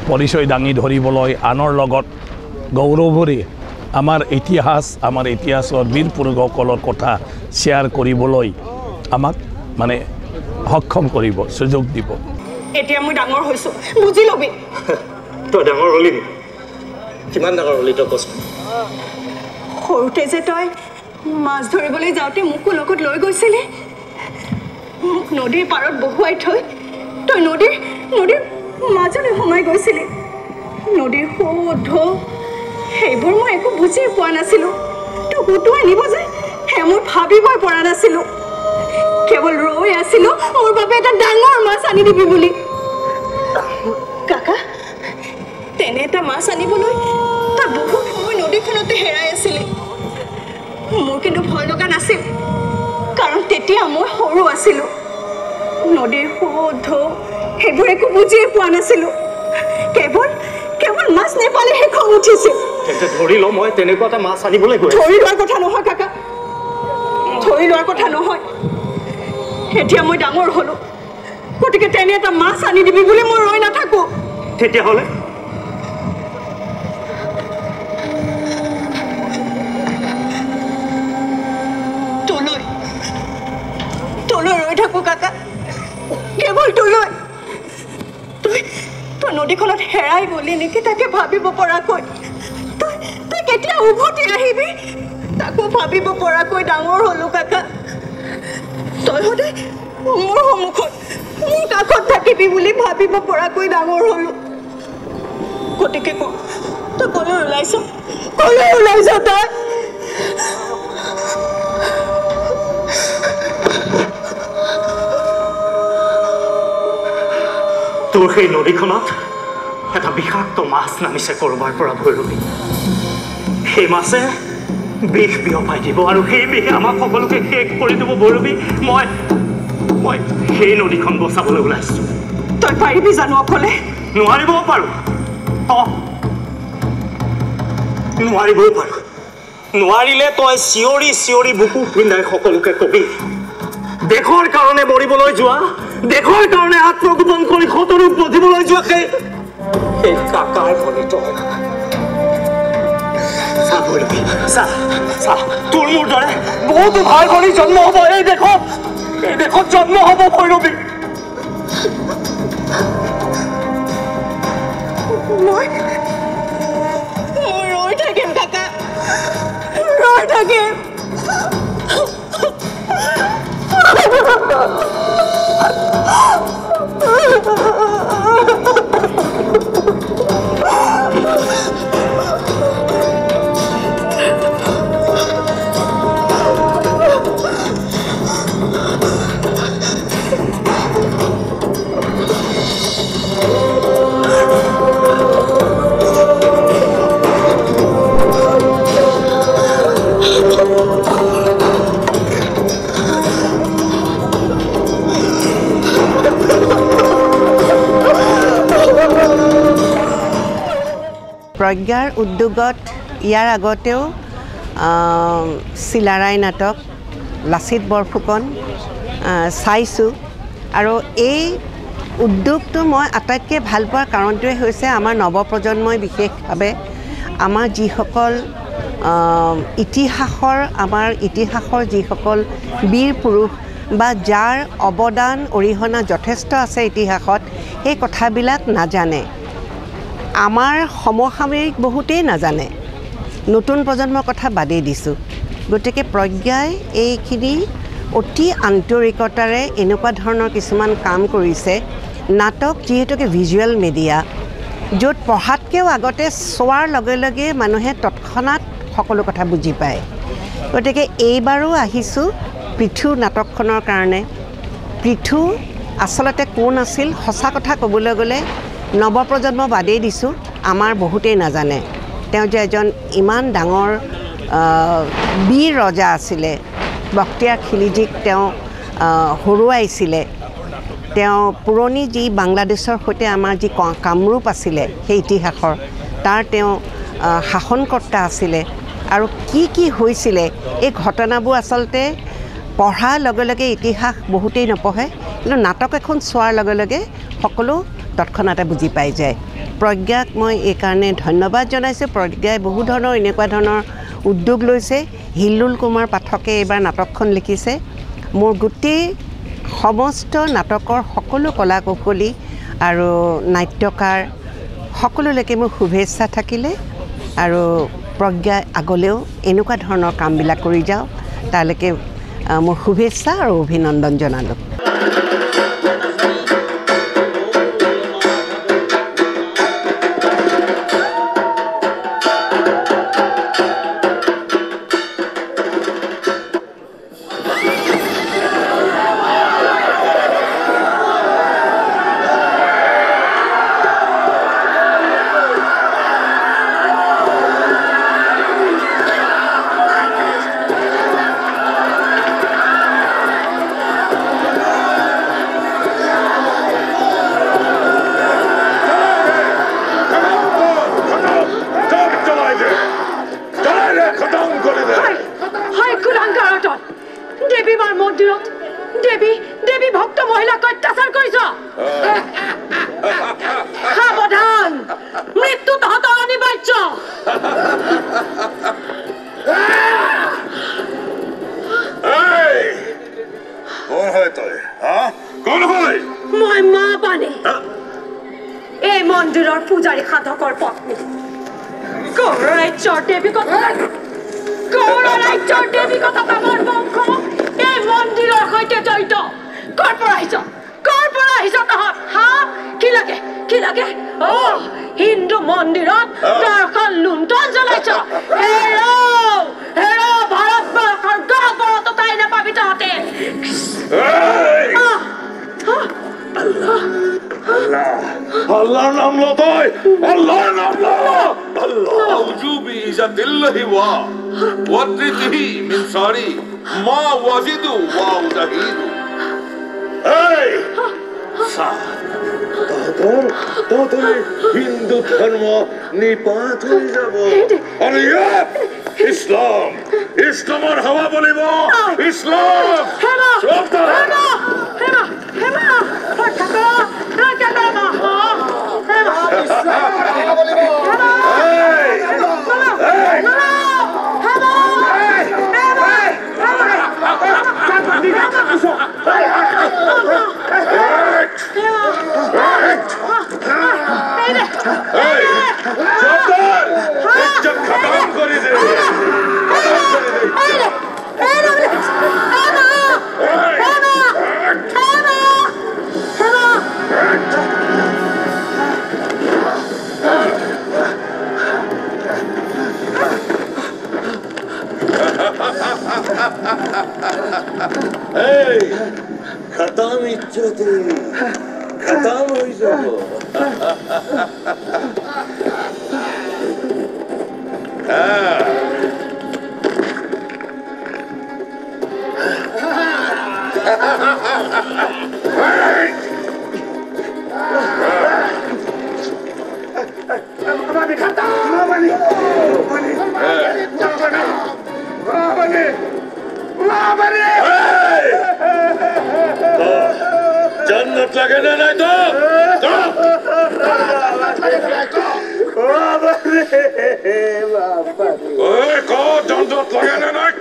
পৰিচয় দাঙি ধৰিবলৈ আনৰ লগত গৌৰৱৰে আমাৰ ইতিহাসৰ বীৰ পুৰুষসকলৰ কথা শ্বেয়াৰ কৰিবলৈ আমাক মানে সক্ষম কৰিব সুযোগ দিব এতিয়া মই ডাঙৰ হৈছো বুজি লবি তই ডাঙৰ হলি কিমান ডাঙৰ হলি তই কষ্ট সৰুতে যে তই মাছ ধৰিবলৈ যাওঁতে মোকো লগত লৈ গৈছিলি মোক নদীৰ পাৰত বহুৱাই থৈ তই নদীৰ মাজলৈ সোমাই গৈছিলি নদীৰ ঢৌ সেইবোৰ মই একো বুজি পোৱা নাছিলোঁ তোক উটুৱাই নিব যে সেই মই ভাবিবই পৰা নাছিলোঁ কেৱল ৰৈ আছিলোঁ মোৰ বাবে এটা ডাঙৰ মাছ আনি দিবি বুলি কাকা তেনে এটা মাছ আনিবলৈ তই বহুত সময় নদীখনতে হেৰাই আছিলি মোৰ কিন্তু ভয় লগা নাছিল কাৰণ তেতিয়া মই সৰু আছিলোঁ নদীৰ ঢৌ সেইবোৰ একো বুজিয়ে পোৱা নাছিলোঁ কেৱল মাছ নেপালেহে খং উঠিছিল ধৰি ল মই তেনেকুৱা এটা মাছ আনিবলৈ গৈ ধৰি লোৱাৰ কথা নহয় কাকা ধৰি লোৱাৰ কথা নহয় এতিয়া মই ডাঙৰ হ'লো গতিকে তেনে এটা মাছ আনি দিবি বুলি মই ৰৈ নাথাকো তেতিয়াহ'লে তোলৈ ৰৈ থাকো কাকা কেৱল তোলৈ তই নদীখনত হেৰাই গলি নেকি তাকে ভাবিব পৰাকৈ তই কেতিয়া উভতি আহিবি তাকো ভাবিব পৰাকৈ ডাঙৰ হ'লো কাকা তই সদায় মোৰ সন্মুখত মোৰ কাষত থাকিবি বুলি ভাবিব পৰাকৈ ডাঙৰ হ'লো গতিকে তই কলৈ ওলাইছ তই তোৰ সেই নদীখনত এটা বিষাক্ত মাছ নামিছে ক'ৰবাৰ পৰা ভৈৰৱী সেই মাছে বিষ বিয়পাই দিব আৰু সেই বিষে আমাক সকলোকে শেষ কৰি দিব ভৈৰৱী মই সেই নদীখন বচাবলৈ ওলাইছোঁ তই পাৰিবি জানো অকলে নোৱাৰিবও পাৰোঁ নোৱাৰিবও পাৰোঁ নোৱাৰিলে তই চিঞৰি বুকু পিন্ধাই সকলোকে কবি দেশৰ কাৰণে মৰিবলৈ যোৱা দেশৰ কাৰণে আত্মগোপন কৰি শতৰূপ বধিবলৈ যোৱা সেই কাকাৰ ফলি তই তোৰ মোৰ দৰে বহুতো ভাল কৰি জন্ম হ'ব এই দেশত জন্ম হ'ব ভৈৰৱী মই ৰৈ থাকিম কাকা ৰৈ থাকিম প্ৰজ্ঞাৰ উদ্যোগত ইয়াৰ আগতেও চিলাৰায় নাটক লাচিত বৰফুকন চাইছোঁ আৰু এই উদ্যোগটো মই আটাইতকৈ ভাল পোৱাৰ কাৰণটোৱে হৈছে আমাৰ নৱপ্ৰজন্মই বিশেষভাৱে আমাৰ যিসকল ইতিহাসৰ যিসকল বীৰ পুৰুষ বা যাৰ অৱদান অৰিহণা যথেষ্ট আছে ইতিহাসত সেই কথাবিলাক নাজানে আমাৰ সমসাময়িক বহুতেই নাজানে নতুন প্ৰজন্মৰ কথা বাদেই দিছোঁ গতিকে প্ৰজ্ঞাই এইখিনি অতি আন্তৰিকতাৰে এনেকুৱা ধৰণৰ কিছুমান কাম কৰিছে নাটক যিহেতুকে ভিজুৱেল মিডিয়া য'ত পঢ়াতকৈও আগতে চোৱাৰ লগে লগে মানুহে তৎক্ষণাত সকলো কথা বুজি পায় গতিকে এইবাৰো আহিছোঁ পৃথু নাটকখনৰ কাৰণে পৃথু আচলতে কোন আছিল সঁচা কথা ক'বলৈ গ'লে নৱপ্ৰজন্ম বাদেই দিছোঁ আমাৰ বহুতেই নাজানে তেওঁ যে এজন ইমান ডাঙৰ বীৰ ৰজা আছিলে বখতিয়াৰ খিলিজীক তেওঁ হৰুৱাইছিলে তেওঁ পুৰণি যি বাংলাদেশৰ সৈতে আমাৰ যি কামৰূপ আছিলে সেই ইতিহাসৰ তাৰ তেওঁ শাসনকৰ্তা আছিলে আৰু কি হৈছিলে এই ঘটনাবোৰ আচলতে পঢ়াৰ লগে লগে ইতিহাস বহুতেই নপঢ়ে কিন্তু নাটক এখন চোৱাৰ লগে লগে সকলো তৎক্ষণাতে বুজি পাই যায় প্ৰজ্ঞাক মই এই কাৰণে ধন্যবাদ জনাইছোঁ প্ৰজ্ঞাই বহু ধৰণৰ এনেকুৱা ধৰণৰ উদ্যোগ লৈছে হিল্লুল কুমাৰ পাঠকে এইবাৰ নাটকখন লিখিছে মোৰ গোটেই সমস্ত নাটকৰ সকলো কলা কৌশলী আৰু নাট্যকাৰ সকলোলৈকে মোৰ শুভেচ্ছা থাকিলে আৰু প্ৰজ্ঞাই আগলেও এনেকুৱা ধৰণৰ কামবিলাক কৰি যাওক তালৈকে মোৰ শুভেচ্ছা আৰু অভিনন্দন জনালোঁ হিন্দু মন্দিৰত দৰ্শন লুণ্ঠন চলাইছ ভাৰতবৰ্ষৰ গহবৰতো তাই নাপাবি তহঁতে আল্লাহর নাম লো তুই আল্লাহর নাম লো আল্লাহ আউযুবি ইজাতিল্লাহি ওয়া ওয়াদ্রিহি মিন শারি মা ওয়াজিদু ওয়া উজাহিদু এই তোদের হিন্দু ধর্ম নিপাত হয়ে যাব আর ইসলামের হাওয়া বলিব ইসলাম खत्म इज्जत खत्म हो जाओ जन्नत लगे ना नहीं तो को जन्नत लगे ना नहीं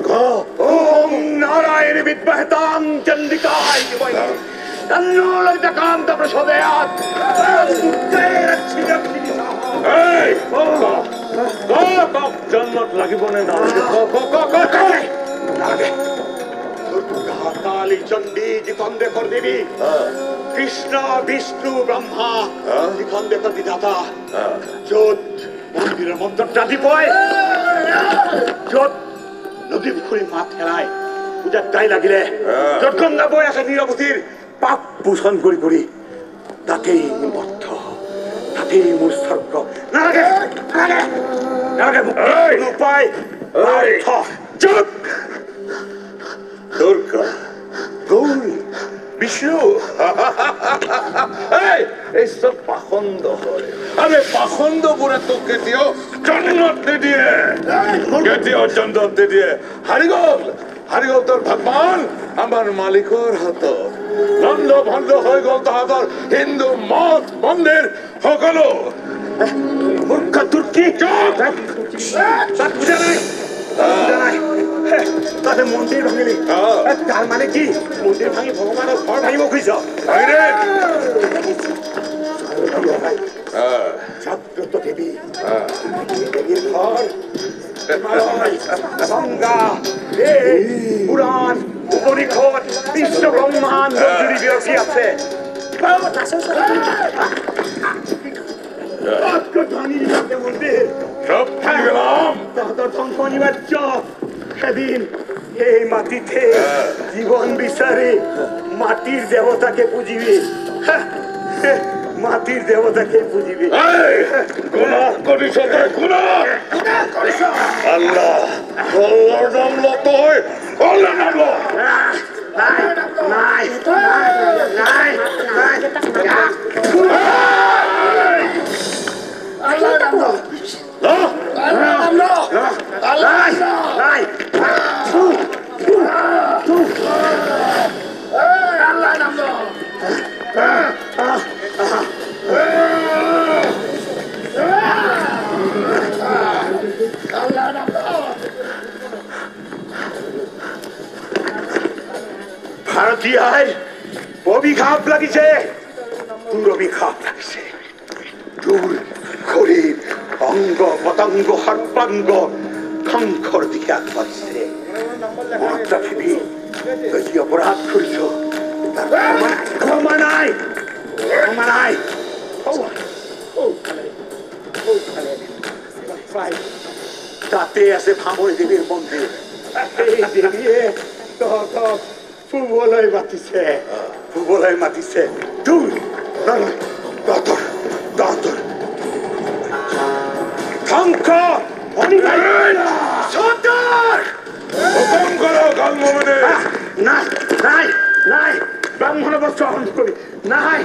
को ओम नारायण विद्महेतां चंडिकाय धीमहि तन्नो ललितकान्त प्रचोदयात् जन्नत লাগিব নে না काली चंडी जितंदे कर देवी कृष्ण विष्णु ब्रह्मा जितंदे कर विधाता जोत मंदिर मंत्र जाति पाए जोत नदी पुखुरी मात हेराय पूजा ताई लागिले जोत गंगा बय আছে নিরবধির পাপ পোষণ করি করি তাতেই বদ্ধ তাতেই মোর স্বর্গ নাগে নাগে নাগে মুক্তি উপায় চুপ Durga, Gauri, Vishnu. Hey! এইসব পাখন্দ হয় আরে পাখন্দ বোরে তো কেতিয়াও জন্নত নিদিয়ে কেতিয়াও জন্নত নিদিয়ে হাৰিগল তোৰ ভগৱান আমাৰ মালিকৰ হাতত লণ্ড ভণ্ড হৈ গ'ল তাহাঁতৰ হিন্দু মঠ মন্দিৰ সকলো মূৰ্খ তুৰ্কী তাক বুজা নাই তাতে মন্দিৰ ভাঙিলি তাৰ মানে কি মন্দিৰ ভাঙি ভগৱানৰ ঘৰ ভাঙিব খুজিছ জাগ্ৰত দেৱী দেৱীৰ ঘৰ গংগা পুৰাণ উপনিষদ বিশ্ব ব্ৰহ্মাণ্ড জুৰি বিয়পি আছে মন্দিৰ তাহাঁতৰ ধ্বংস অনিবাৰ্য এদিন এই মাটিতে জীবন বিচাৰি মাটিৰ দেৱতাকে পুজিবি মাটিৰ দেৱতাকে পুজিবি গুনাহ কৰিছ তই গুনাহ কৰিছ আল্লাহ আল্লাহৰ নাম ল তই আল্লাহৰ নাম ল নাই আল্লাহৰ নাম ল আল্লাহৰ নাম ল নাই আল্লাহৰ নাম ল ভাৰতীয়াৰ অভিশাপ লাগিছে তোৰ অভিশাপ লাগিছে তোৰ শৰীৰ অংগ পতংগ সৰ্বাংগ ধ্বংসৰ দিশে আগবাঢ়িছে পৃথিৱী তই যি অপৰাধ কৰিছ ক্ষমা নাই তাতে আছে ভামৰী দেৱীৰ মন্দিৰ এই দেৱীয়ে তহঁতক ফুবলৈ মাতিছে তোৰ তহঁতৰ ধ্বংস নাই ব্ৰাহ্মণ বস্ত্ৰ হৰণ কৰি নাই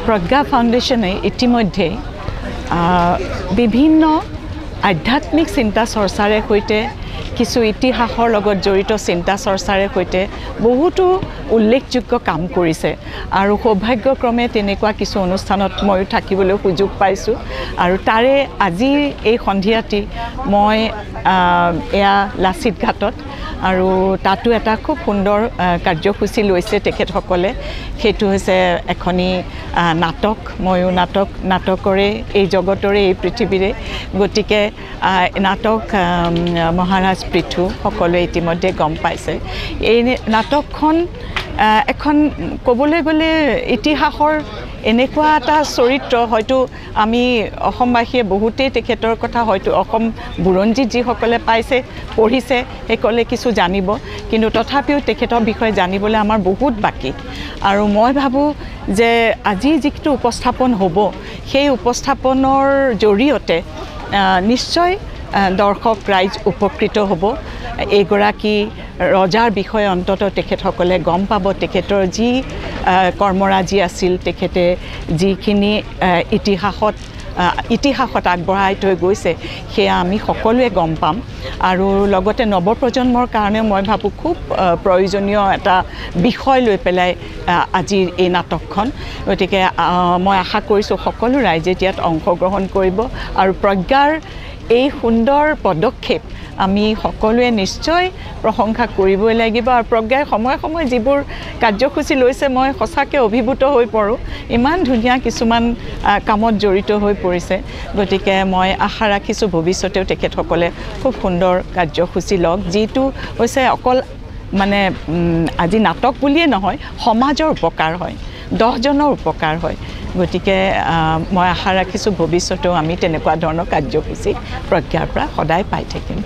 প্ৰজ্ঞা ফাউণ্ডেশ্যনে ইতিমধ্যে বিভিন্ন আধ্যাত্মিক চিন্তা চৰ্চাৰে সৈতে কিছু ইতিহাসৰ লগত জড়িত চিন্তা চৰ্চাৰে সৈতে বহুতো উল্লেখযোগ্য কাম কৰিছে আৰু সৌভাগ্যক্ৰমে তেনেকুৱা কিছু অনুষ্ঠানত ময়ো থাকিবলৈ সুযোগ পাইছোঁ আৰু তাৰে আজি এই সন্ধিয়াটি মই এয়া লাচিত ঘাটত আৰু তাতো এটা খুব সুন্দৰ কাৰ্যসূচী লৈছে তেখেতসকলে সেইটো হৈছে এখনি নাটক ময়ো নাটকৰে এই জগতৰে এই পৃথিৱীৰে গতিকে নাটক মহাৰাজ পৃথু সকলোৱে ইতিমধ্যে গম পাইছে এই নাটকখন এখন ক'বলৈ গ'লে ইতিহাসৰ এনেকুৱা এটা চৰিত্ৰ হয়তো আমি অসমবাসীয়ে বহুতেই তেখেতৰ কথা হয়তো অসম বুৰঞ্জীত যিসকলে পাইছে পঢ়িছে সেইসকলে কিছু জানিব কিন্তু তথাপিও তেখেতৰ বিষয়ে জানিবলৈ আমাৰ বহুত বাকী আৰু মই ভাবোঁ যে আজি যিটো উপস্থাপন হ'ব সেই উপস্থাপনৰ জৰিয়তে নিশ্চয় দৰ্শক ৰাইজ উপকৃত হ'ব এইগৰাকী ৰজাৰ বিষয়ে অন্ততঃ তেখেতসকলে গম পাব তেখেতৰ যি কৰ্মৰাজি আছিল তেখেতে যিখিনি ইতিহাসত আগবঢ়াই থৈ গৈছে সেয়া আমি সকলোৱে গম পাম আৰু লগতে নৱপ্ৰজন্মৰ কাৰণে মই ভাবোঁ খুব প্ৰয়োজনীয় এটা বিষয় লৈ পেলাই আজিৰ এই নাটকখন গতিকে মই আশা কৰিছোঁ সকলো ৰাইজে ইয়াত অংশগ্ৰহণ কৰিব আৰু প্ৰজ্ঞাৰ এই সুন্দৰ পদক্ষেপ আমি সকলোৱে নিশ্চয় প্ৰশংসা কৰিবই লাগিব আৰু প্ৰজ্ঞাই সময়ে সময়ে যিবোৰ কাৰ্যসূচী লৈছে মই সঁচাকৈ অভিভূত হৈ পৰোঁ ইমান ধুনীয়া কিছুমান কামত জড়িত হৈ পৰিছে গতিকে মই আশা ৰাখিছোঁ ভৱিষ্যতেও তেখেতসকলে খুব সুন্দৰ কাৰ্যসূচী লওক যিটো হৈছে অকল মানে আজি নাটক বুলিয়ে নহয় সমাজৰ উপকাৰ হয় 10জনৰ উপকাৰ হয় গতিকে মই আশা ৰাখিছোঁ ভৱিষ্যতেও আমি তেনেকুৱা ধৰণৰ কাৰ্যসূচী প্ৰজ্ঞাৰ পৰা সদায় পাই থাকিম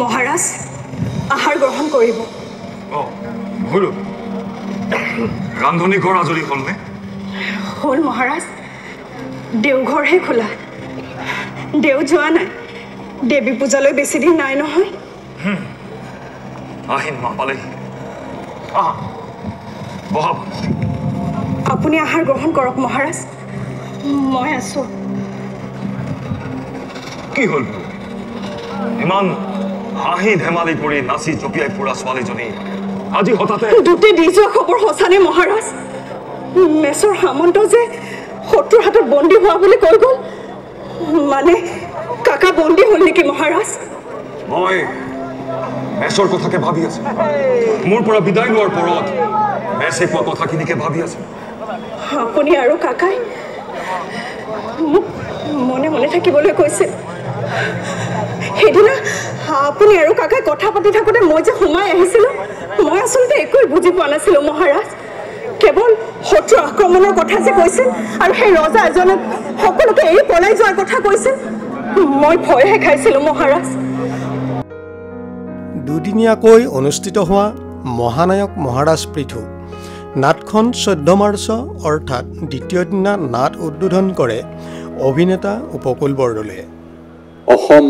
মহাৰাজ আহাৰ গ্ৰহণ কৰিব ৰান্ধনি ঘৰ আজৰি হ'লনে হ'ল মহাৰাজ দেওঘৰহে খোলা দেও যোৱা নাই দেৱী পূজালৈ বেছি দিন নাই নহয় আহিন মা পালেহি বহাব আপুনি আহাৰ গ্ৰহণ কৰক মহাৰাজ মই আছো কি হ'ল ইমান হাঁহি ধেমালি কৰি নাচি জঁপিয়াই ফুৰা ছোৱালীজনী আজি হঠাতে দুটি দি যোৱা খবৰ সঁচানে মহাৰাজ মেছৰ সামন্ত যে শত্ৰুৰ হাতত বন্দী হোৱা বুলি কৈ গ'ল মানে কাকা বন্দী হ'ল নেকি মহাৰাজ মই মেছৰ কথাকে ভাবি আছো মোৰ পৰা বিদায় লোৱাৰ পৰত মেছে কোৱা কথাখিনিকে ভাবি আছো আপুনি আৰু কাকাই মোক মনে মনে থাকিবলৈ কৈছে সেইদিনা আপুনি আৰু কাকাই কথা পাতি থাকোঁতে মই যে সোমাই আহিছিলোঁ মই আচলতে একোৱে বুজি পোৱা নাছিলোঁ মহাৰাজ কেৱল শত্ৰু আক্ৰমণৰ কথা যে কৈছিল আৰু সেই ৰজা এজনক সকলোকে এৰি পলাই যোৱাৰ কথা কৈছিল মই ভয়হে খাইছিলোঁ মহাৰাজ দুদিনীয়াকৈ অনুষ্ঠিত হোৱা মহানায়ক মহাৰাজ পৃথু নাটখন 14 মাৰ্চ অৰ্থাৎ দ্বিতীয় দিনা নাট উদ্বোধন কৰে অভিনেতা উপকূল বৰদলৈয়ে অসম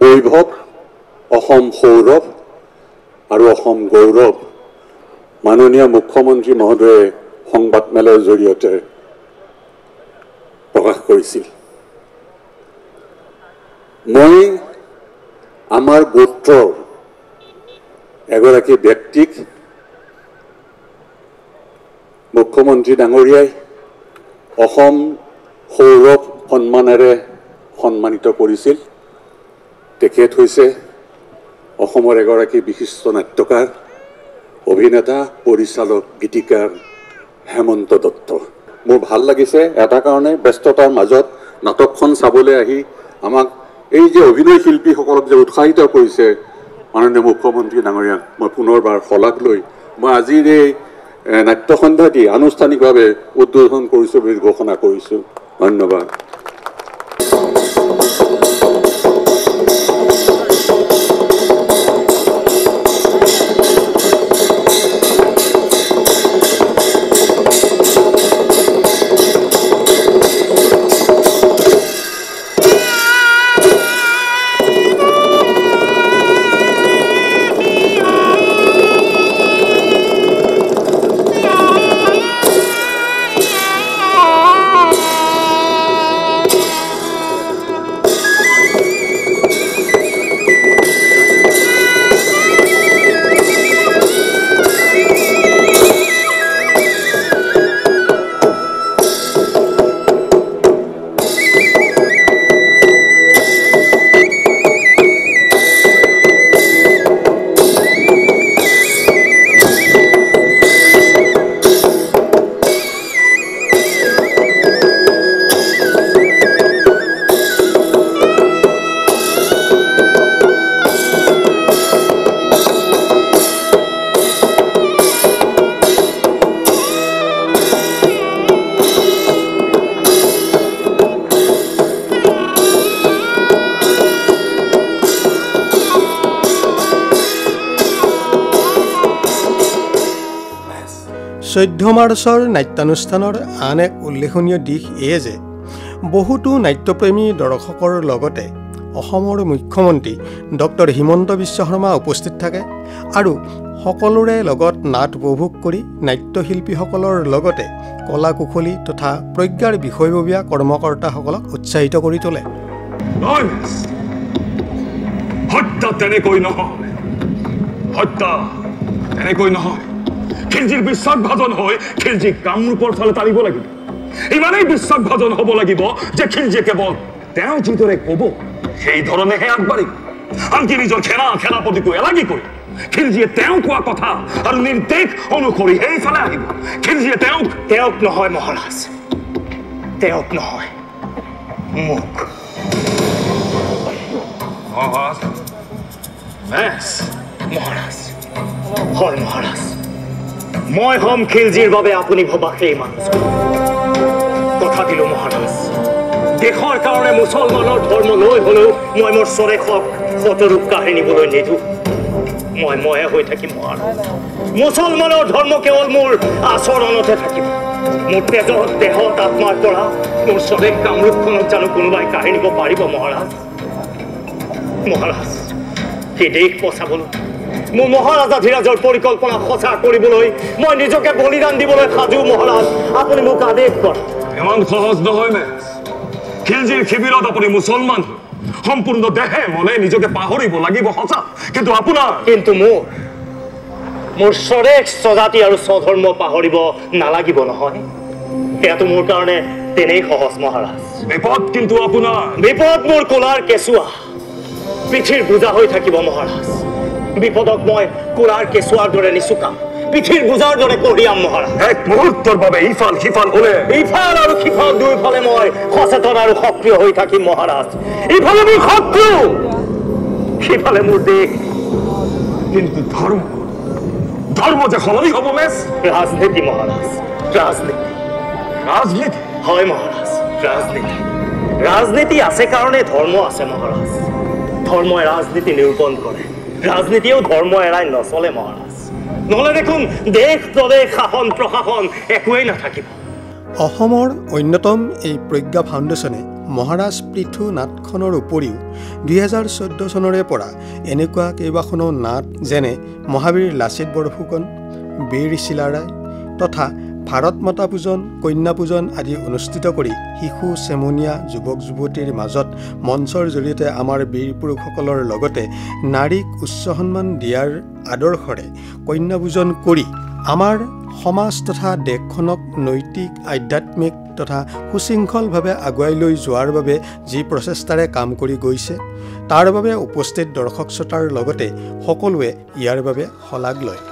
বৈভৱ অসম সৌৰভ আৰু অসম গৌৰৱ মাননীয় মুখ্যমন্ত্ৰী মহোদয়ে সংবাদমেলৰ জৰিয়তে প্ৰকাশ কৰিছিল মই আমাৰ গোত্ৰৰ এগৰাকী ব্যক্তিক মুখ্যমন্ত্ৰী ডাঙৰীয়াই অসম সৌৰভ সন্মানেৰে সন্মানিত কৰিছিল তেখেত হৈছে অসমৰ এগৰাকী বিশিষ্ট নাট্যকাৰ অভিনেতা পৰিচালক গীতিকাৰ হেমন্ত দত্ত মোৰ ভাল লাগিছে এটা কাৰণে ব্যস্ততাৰ মাজত নাটকখন চাবলৈ আহি আমাক এই যে অভিনয় শিল্পীসকলক যে উৎসাহিত কৰিছে মাননীয় মুখ্যমন্ত্ৰী ডাঙৰীয়াক মই পুনৰবাৰ শলাগ লৈ মই আজিৰ এই নাট্য সন্ধ্যাটি আনুষ্ঠানিকভাৱে উদ্বোধন কৰিছোঁ বুলি ঘোষণা কৰিছোঁ ধন্যবাদ চৈধ্য মাৰ্চৰ নাট্যানুষ্ঠানৰ আন এক উল্লেখনীয় দিশ এয়ে যে বহুতো নাট্যপ্ৰেমী দৰ্শকৰ লগতে অসমৰ মুখ্যমন্ত্ৰী ডক্টৰ হিমন্ত বিশ্ব শৰ্মা উপস্থিত থাকে আৰু সকলোৰে লগত নাট উপভোগ কৰি নাট্যশিল্পীসকলৰ লগতে কলা কুশলী তথা প্ৰজ্ঞাৰ বিষয়ববীয়া কৰ্মকৰ্তাসকলক উৎসাহিত কৰি তোলে হত্যা তেনেকৈ নহয় খিলজিৰ বিশ্বাসভাজন হৈ খিলজিক কামৰূপৰ ফালে টানিব লাগিব ইমানেই বিশ্বাসভাজন হ'ব লাগিব যে খিলজিয়ে কেৱল তেওঁ যিদৰে ক'ব সেই ধৰণেহে আগবাঢ়িব আনকি নিজৰ সেনাপতিকো এলাগি কৰি খিলজীয়ে তেওঁ কোৱা কথা আৰু নিৰ্দেশ অনুসৰি সেইফালে আহিব খিলজীয়ে তেওঁক নহয় মহাৰাজ তেওঁক নহয় মোক মহাৰাজ হয় মহাৰাজ মই হম খিলজীৰ বাবে আপুনি ভবা সেই মানুহজন কথা দিলো মহাৰাজ দেশৰ কাৰণে মুছলমানৰ ধৰ্ম লৈ হলেও মই মোৰ স্বদেশক শতৰূপ কাঢ়ি নিবলৈ নিদো ময়ে হৈ থাকিম মহাৰাজ মুছলমানৰ ধৰ্ম কেৱল মোৰ আচৰণতে থাকিব মোৰ তেজত দেহত আত্মাৰ পৰা মোৰ স্বদেশ কামৰূপখনক জানো কোনোবাই কাঢ়ি নিব পাৰিব মহাৰাজ সেই দেশ বচাবলৈ মোৰ মহাৰাজাধিৰাজৰ পৰিকল্পনা সঁচা কৰিবলৈ মই নিজকে বলিদান দিবলৈ সাজু মহাৰাজ আপুনি মোক আদেশ কৰক ইমান সহজ নহয় মেছ খিলজীৰ শিবিৰত আপুনি মুছলমান সম্পূৰ্ণ দেহে মনে নিজকে পাহৰিব লাগিব সঁচা কিন্তু মোৰ স্বদেশ স্বজাতি আৰু স্বধৰ্ম পাহৰিব নালাগিব নহয় এয়াতো মোৰ কাৰণে তেনেই সহজ মহাৰাজ বিপদ কিন্তু আপোনাৰ বিপদ মোৰ কোলাৰ কেঁচুৱা পিঠিৰ বোজা হৈ থাকিব মহাৰাজ বিপদক মই কোলাৰ কেঁচুৱাৰ দৰে নিচুকাম পিঠিৰ বোজাৰ দৰে কঢ়িয়াম মহাৰাজ এক মুহূৰ্তৰ বাবে ইফাল সিফাল হলে ইফাল আৰু সিফাল দুইফালে মই সচেতন আৰু সক্ৰিয় হৈ থাকিম মহাৰাজ ইফালে মোৰ শত্ৰু সিফালে মোৰ দেশ কিন্তু ধৰ্ম যে সলনি হ'ব মেছ ৰাজনীতি মহাৰাজ ৰাজনীতি হয় মহাৰাজ ৰাজনীতি আছে কাৰণে ধৰ্ম আছে মহাৰাজ ধৰ্মই ৰাজনীতি নিৰূপণ কৰে ৰাজনীতিও ধৰ্ম এৰাই নচলে মহাৰাজ নহলে দেখোন দেশ প্ৰদেশ শাসন প্ৰশাসন একোৱেই নাথাকিব অসমৰ অন্যতম এই প্ৰজ্ঞা ফাউণ্ডেশ্যনে মহাৰাজ পৃথু নাটখনৰ উপৰিও 2014 চনৰে পৰা এনেকুৱা কেইবাখনো নাট যেনে মহাবীৰ লাচিত বৰফুকন বীৰ চিলাৰায় তথা ভাৰত মাতা পূজন কন্যা পূজন আদি অনুষ্ঠিত কৰি শিশু চেমনীয়া যুৱক যুৱতীৰ মাজত মঞ্চৰ জৰিয়তে আমাৰ বীৰ পুৰুষসকলৰ লগতে নাৰীক উচ্চ সন্মান দিয়াৰ আদৰ্শৰে কন্যা পূজন কৰি আমাৰ সমাজ তথা দেশখনক নৈতিক আধ্যাত্মিক তথা সুশৃংখলভাৱে আগুৱাই লৈ যোৱাৰ বাবে যি প্ৰচেষ্টাৰে কাম কৰি গৈছে তাৰ বাবে উপস্থিত দৰ্শক শ্ৰোতাৰ লগতে সকলোৱে ইয়াৰ বাবে শলাগ লয়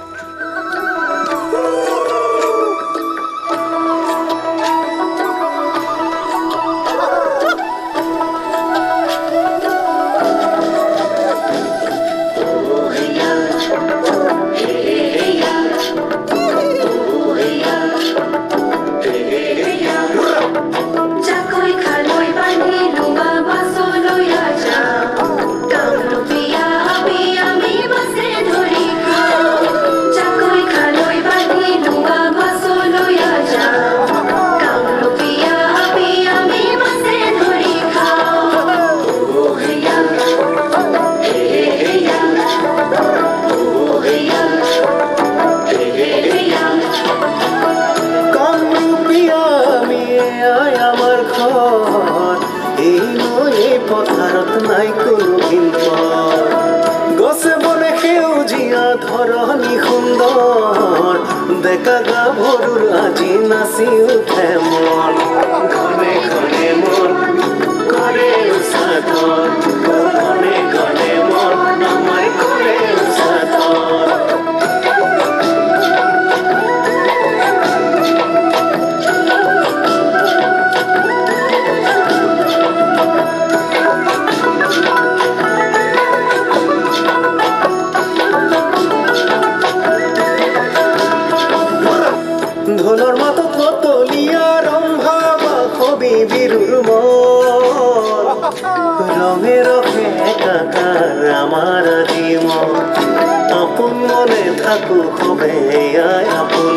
আপন মনে থাকো হবে আপন